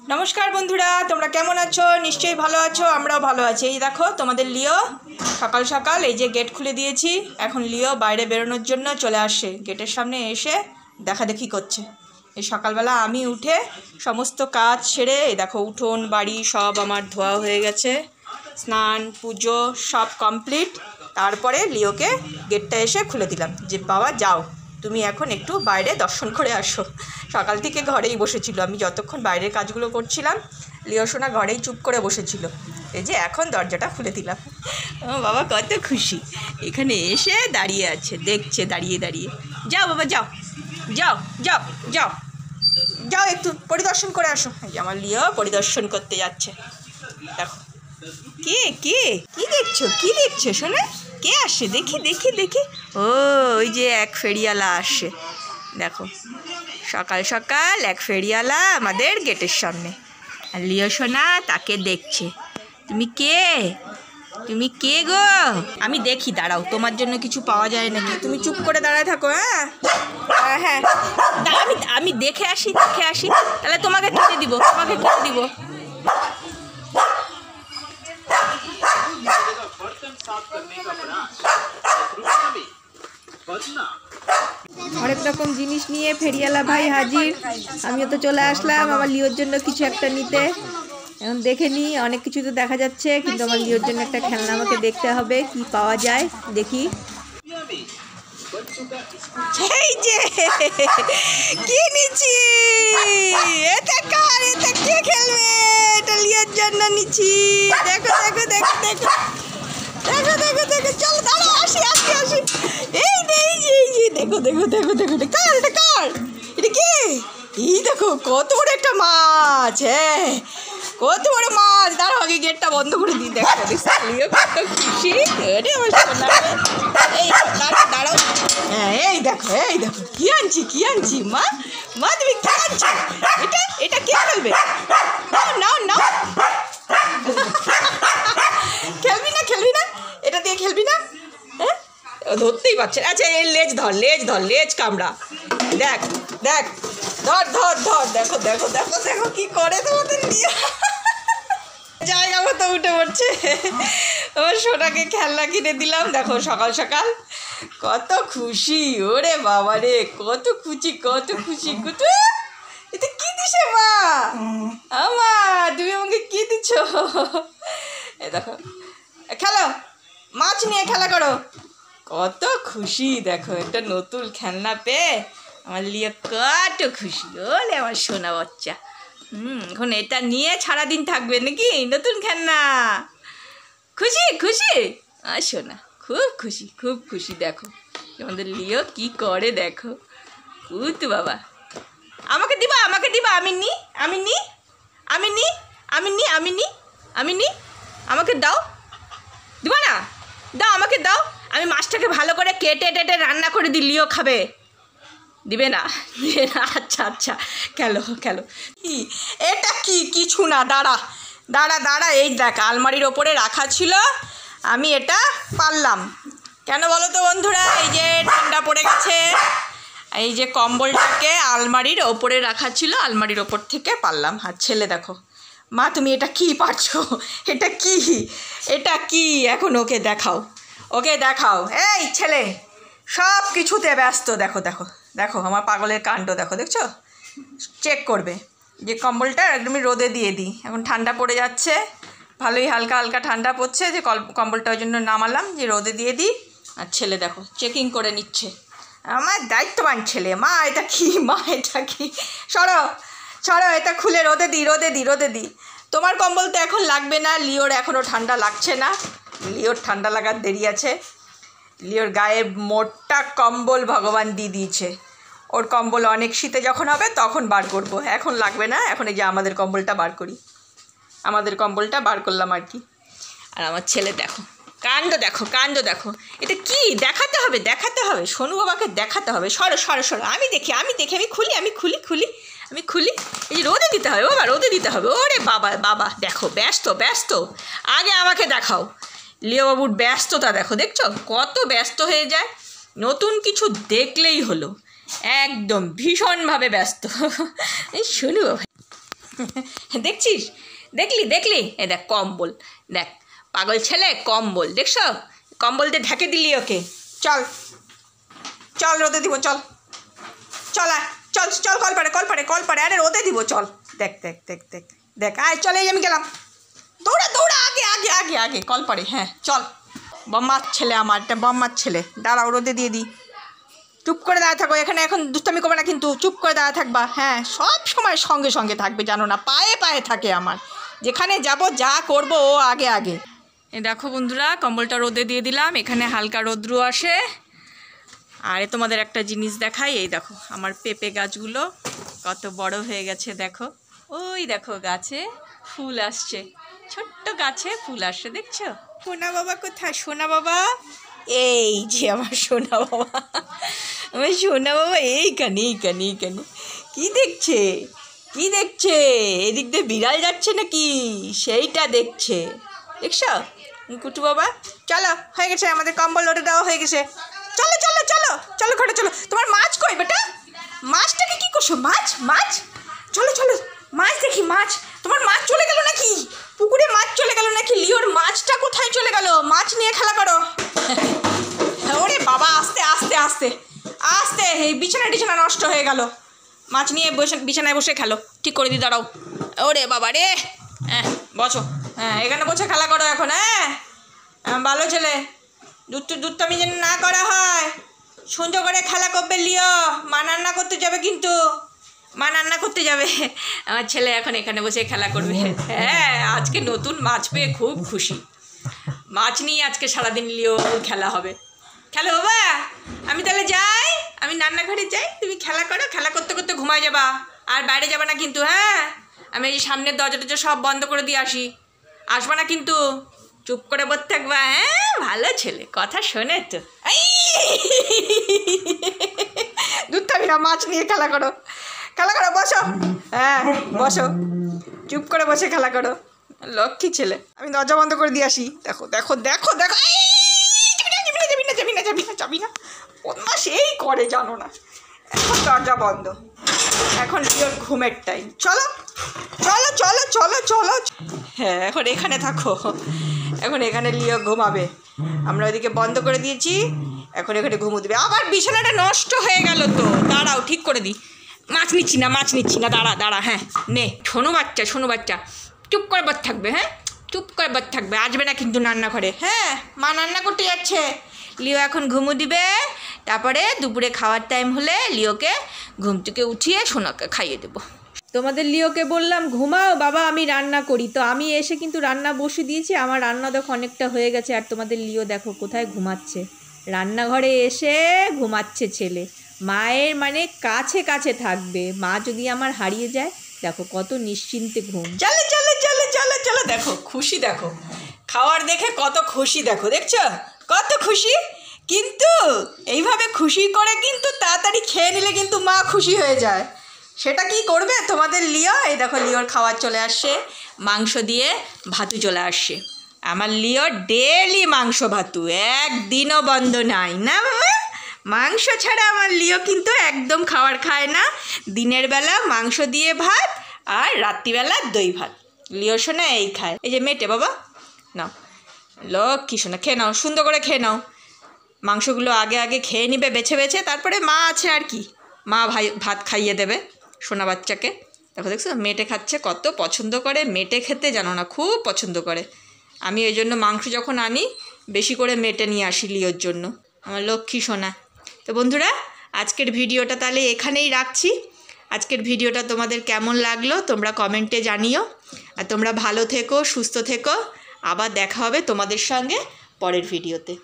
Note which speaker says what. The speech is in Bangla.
Speaker 1: नमस्कार बंधुरा तोमरा केमन आछो निश्चयई भालो आछो आमराओ भालो आछि। এই দেখো তোমাদের লিও সকাল সকাল এই যে গেট খুলে দিয়েছি। এখন লিও বাইরে বেরোনোর জন্য চলে আসে, গেটের সামনে এসে দেখাদেখি করছে। এই সকালবেলা আমি উঠে সমস্ত কাজ সেরে এই দেখো উঠোন বাড়ি সব আমার ধোয়া হয়ে গেছে, স্নান পুজো সব কমপ্লিট। তারপরে লিওকে গেটটা এসে খুলে দিলাম যে বাবা যাও তুমি এখন একটু বাইরে দর্শন করে আসো। সকাল থেকে ঘরেই বসেছিল, আমি যতক্ষণ বাইরের কাজগুলো করছিলাম লিও সোনা ঘরেই চুপ করে বসেছিল। এই যে এখন দরজাটা খুলে দিলাম, বাবা কত খুশি, এখানে এসে দাঁড়িয়ে আছে দেখছে দাঁড়িয়ে দাঁড়িয়ে। যাও বাবা যাও যাও যাও যাও যাও একটু পরিদর্শন করে আসো। এই যে আমার লিও পরিদর্শন করতে যাচ্ছে। দেখো কে কে কি দেখছো কি দেখছো শোনা, কে আসে দেখি দেখি দেখি। ও ওই যে এক ফেরিওয়ালা আসে, দেখো সকাল সকাল এক ফেরিওয়ালা আমাদের গেটের সামনে। আর লিও সোনা তাকে দেখছে। তুমি কে, তুমি কে গো? আমি দেখি, দাঁড়াও তোমার জন্য কিছু পাওয়া যায় নাকি, তুমি চুপ করে দাঁড়ায় থাকো। হ্যাঁ হ্যাঁ আমি দেখে আসি তাহলে তোমাকে কেটে দিব, তোমাকে কেটে দিব। হরেক রকম জিনিস নিয়ে ফেরিওয়ালা ভাই হাজির। আমিও তো চলে আসলাম আমার লিওর জন্য কিছু একটা নিতে। এখন দেখে নিই, অনেক কিছু তো দেখা যাচ্ছে কিন্তু আমার লিওর জন্য একটা খেলনা আমাকে দেখতে হবে, কি পাওয়া যায় দেখি। এই যে কি নিচ্ছি, এটা কার, এটা কে খেলবে, এটা লিওর জন্য নিচ্ছি। দেখো দেখো দেখো দেখো দেখো দেখো দেখো, চলো দাঁড়াও আসি আসি আসি। এই যে দেখো দেখো দেখো দেখো, এটা কার, এটা কার, এটা কে? এই দেখো কত বড় একটা মাছ, হ্যাঁ কত বড় মাছ। দাঁড়াও আগে গেটটা বন্ধ করে দিই। দেখো লিও কত খুশি, আরে আমার সোনা। এই দাঁড়াও, হ্যাঁ এই দেখো কি আনছি মা, মা তুমি কি আনছো? এটা কে খেলবে? নাও নাও খেলবি না এটা দিয়ে খেলবি না? হ্যাঁ ধরতেই পারছে। আচ্ছা এই লেজ ধর লেজ কামড়া। দেখ দেখ ধর ধর ধর, দেখো দেখো দেখো দেখো কি করে তোমাদের নিয়ে। জায়গা মতো উঠে পড়ছে। ওর সোনাকে খেলনা কিনে দিলাম। দেখো সকাল সকাল কত খুশি, ওরে বাবা রে কত খুশি কত খুশি। এটা কি দিছে মা? আমার তুমি আমাকে কি দিচ্ছ? এ দেখো খেলো, মাছ নিয়ে খেলা করো। কত খুশি, দেখো একটা নতুন খেলনা পেয়ে আমার লিও কত খুশি। ওলে আমার সোনা বাচ্চা। এখন এটা নিয়ে সারাদিন থাকবে নাকি, নতুন খেলনা। খুশি খুশি আর সোনা খুব খুশি। দেখো আমাদের লিও কি করে দেখো। তো বাবা আমাকে দিবা আমি আমাকে দাও, দিবা না? দাও আমাকে দাও, আমি মাছটাকে ভালো করে কেটে রান্না করে দিই, লিও খাবে। দিবে না? আচ্ছা আচ্ছা খেলো কি এটা, কিছু না, দাঁড়া এই দেখ আলমারির ওপরে রাখা ছিল, আমি এটা পারলাম। কেন বলো তো বন্ধুরা? এই যে ঠান্ডা পড়ে গেছে, এই যে কম্বলটাকে আলমারির ওপরে রাখা ছিল, আলমারির ওপর থেকে পারলাম। আর ছেলে দেখো, মা তুমি এটা কি পারছো, এটা কি এখন ওকে দেখাও। এই ছেলে সব কিছুতে ব্যস্ত। দেখো আমার পাগলের কাণ্ড, দেখছো চেক করবে যে কম্বলটা একদমই রোদে দিয়ে দিই। এখন ঠান্ডা পড়ে যাচ্ছে, ভালোই হালকা হালকা ঠান্ডা পড়ছে, যে কম্বলটা ওই জন্য নামালাম যে রোদে দিয়ে দিই। আর ছেলে দেখো চেকিং করে নিচ্ছে, আমার দায়িত্ববান ছেলে। মা এটা কি সরো এটা খুলে রোদে দিই। তোমার কম্বল তো এখন লাগবে না, লিওর এখনও ঠান্ডা লাগছে না, লিওর ঠান্ডা লাগার দেরি আছে। লিওর গায়ে মোটা কম্বল ভগবান দিয়ে দিয়েছে, ওর কম্বল অনেক শীতে যখন হবে তখন বার করব, এখন লাগবে না। এখন এই যে আমাদের কম্বলটা বার করি, আমাদের কম্বলটা বার করলাম আর কি। আর আমার ছেলে দেখো কাণ্ড দেখো, এটা কি দেখাতে হবে সোনু বাবাকে দেখাতে হবে। সরো আমি দেখি আমি খুলি। এই যে রোদে দিতে হবে বাবা, রোদে দিতে হবে। ওরে বাবা দেখো ব্যস্ত, আগে আমাকে দেখাও। লিও বাবুর ব্যস্ততা দেখছো কত ব্যস্ত হয়ে যায়, নতুন কিছু দেখলেই হলো একদম ভীষণভাবে ব্যস্ত। এই শোনো দেখছিস, দেখলি এ দেখ কম্বল, দেখ পাগল ছেলে কম্বল, দেখছো কম্বল দিয়ে ঢেকে দিলি ওকে। চল চল রোদে দিব, চল চল চল চল, কল পারে, আরে রোদে দিব, চল। দেখ দেখ দেখ দেখ দেখ, আয় চলে আমি গেলাম, দৌড়া আগে আগে আগে আগে কল পারে। হ্যাঁ চল, বম্মার ছেলে আমার, এটা বম্মার ছেলে। দাঁড়াও রোদে দিয়ে দিই, চুপ করে দাঁড়া থাকো এখানে, এখন দুষ্টামি করবে না কিন্তু, চুপ করে দাঁড়া থাকবা। হ্যাঁ সব সময় সঙ্গে সঙ্গে থাকবে, জানো না, পায়ে পায়ে থাকে আমার, যেখানে যাব যা করব ও আগে আগে। এই দেখো বন্ধুরা, কম্বলটা রোদে দিয়ে দিলাম, এখানে হালকা রোদ্রু আসে। আর তোমাদের একটা জিনিস দেখাই, এই দেখো আমার পেঁপে গাছগুলো কত বড় হয়ে গেছে, দেখো ওই দেখো গাছে ফুল আসছে, ছোট্ট গাছে ফুল আসছে, দেখছো? সোনা বাবা কোথায়? সোনা বাবা এই যে আমার সোনা বাবা, আমার সোনা বাবা এইখানে। কি দেখছে? এদিক দিয়ে বিড়াল যাচ্ছে নাকি, সেইটা দেখছে, দেখছো কুটু বাবা? চলো হয়ে গেছে, আমাদের কম্বল লোটে দেওয়া হয়ে গেছে, চলো চলো চলো চলো ঘরে চলো। তোমার মাছ কই বেটা? মাছটাকে কি করছো? মাছ চলো চলো, মাছ দেখি, মাছ। তোমার মাছ চলে গেল নাকি? পুকুরে মাছ চলে গেল নাকি? লিওর মাছটা কোথায় চলে গেল? মাছ নিয়ে খেলা করো। ওরে বাবা, আস্তে আস্তে আস্তে আস্তে, এই বিছানা নষ্ট হয়ে গেল। মাছ নিয়ে বিছানায় বসে খেলো, ঠিক করে দি, দাঁড়াও। ওরে বাবা রে, হ্যাঁ বসো, হ্যাঁ এখানে বসে খেলা করো এখন। হ্যাঁ ভালো ছেলে, দুধটামি যেন না করা হয়, সুন্দর করে খেলা করবে লিও। মা রান্না করতে যাবে কিন্তু, মা রান্না করতে যাবে। আমার ছেলে এখন এখানে বসে খেলা করবে। হ্যাঁ আজকে নতুন মাছ পেয়ে খুব খুশি, মাছ নিয়ে আজকে সারাদিন লিও খেলা হবে। খেলো বাবা, আমি তাহলে যাই, আমি রান্নাঘরে যাই, তুমি খেলা করো, খেলা করতে করতে ঘুমায় যাবা, আর বাইরে যাবা না কিন্তু। হ্যাঁ আমি এই সামনের দরজাটা সব বন্ধ করে দিয়ে আসবা না কিন্তু, চুপ করে বসে থাকবা। হ্যাঁ ভালো ছেলে, কথা শোনে তো। দুধ থাকবি না, মাছ নিয়ে খেলা করো, বসো। হ্যাঁ বসো, চুপ করে বসে খেলা করো, লক্ষ্মী ছেলে। আমি দরজা বন্ধ করে দিয়ে আসি। দেখো দেখো দেখো দেখো, যাবি না, ওনা সেই করে, জানো না। এখন দরজা বন্ধ, এখন লিওর ঘুমের টাইম। চলো চলো চলো চলো চলো, হ্যাঁ এখন এখানে থাকো, এখন এখানে লিও ঘুমাবে। আমরা ওইদিকে বন্ধ করে দিয়েছি, এখন এখানে ঘুমো দিবে। আবার বিছানাটা নষ্ট হয়ে গেল তো, দাঁড়াও ঠিক করে দিই। মাছ নিচ্ছি না, দাঁড়া। হ্যাঁ নে, শোনো বাচ্চা, চুপ করে বসে থাকবে। হ্যাঁ চুপ করে বসে থাকবে, আসবে না কিন্তু রান্নাঘরে। হ্যাঁ মা রান্না করতে যাচ্ছে, লিও এখন ঘুমো দিবে, তারপরে দুপুরে খাওয়ার টাইম হলে লিওকে ঘুম থেকে উঠিয়ে সোনাকে খাইয়ে দেবো। তোমাদের লিওকে বললাম ঘুমাও বাবা, আমি রান্না করি, তো আমি এসে কিন্তু রান্না বসে দিয়েছি। আমার রান্না দেখো অনেকটা হয়ে গেছে, আর তোমাদের লিও দেখো কোথায় ঘুমাচ্ছে, রান্নাঘরে এসে ঘুমাচ্ছে ছেলে। মায়ের মানে কাছে কাছে থাকবে, মা যদি আমার হারিয়ে যায়, দেখো কত নিশ্চিন্তে ঘুম। চলো চলো চলো চলো চলো, দেখো খুশি, দেখো খাওয়ার দেখে কত খুশি, দেখছো কত খুশি। কিন্তু এইভাবে খুশি করে কিন্তু তাড়াতাড়ি খেয়ে নিলে কিন্তু মা খুশি হয়ে যায়, সেটা কি করবে তোমাদের লিও? এই দেখো লিওর খাওয়ার চলে আসছে, মাংস দিয়ে ভাতু চলে আসছে। আমার লিও ডেলি মাংস ভাতু, একদিনও বন্ধ নাই না বাবা। মাংস ছাড়া আমার লিও কিন্তু একদম খাবার খায় না। দিনের বেলা মাংস দিয়ে ভাত, আর রাত্রিবেলা দই ভাত। লিও সোনা এই খায়, এই যে মেটে বাবা, নাও লক্ষ্মী সোনা, খেয়ে নাও, সুন্দর করে খেয়ে নাও। মাংসগুলো আগে খেয়ে নিবে বেছে, তারপরে মা আছে আর কি, মা ভাত খাইয়ে দেবে সোনা বাচ্চাকে। দেখছো মেটে খাচ্ছে, কত পছন্দ করে মেটে খেতে, জানো না, খুব পছন্দ করে। আমি ওই জন্য মাংস যখন আনি বেশি করে মেটে নিয়ে আসি লিওর জন্য, আমার লক্ষ্মী সোনা। তো বন্ধুরা, আজকের ভিডিওটা তাহলে এখানেই রাখছি। আজকের ভিডিওটা তোমাদের কেমন লাগলো তোমরা কমেন্টে জানিও, আর তোমরা ভালো থেকো, সুস্থ থেকো। আবার দেখা হবে তোমাদের সঙ্গে পরের ভিডিওতে।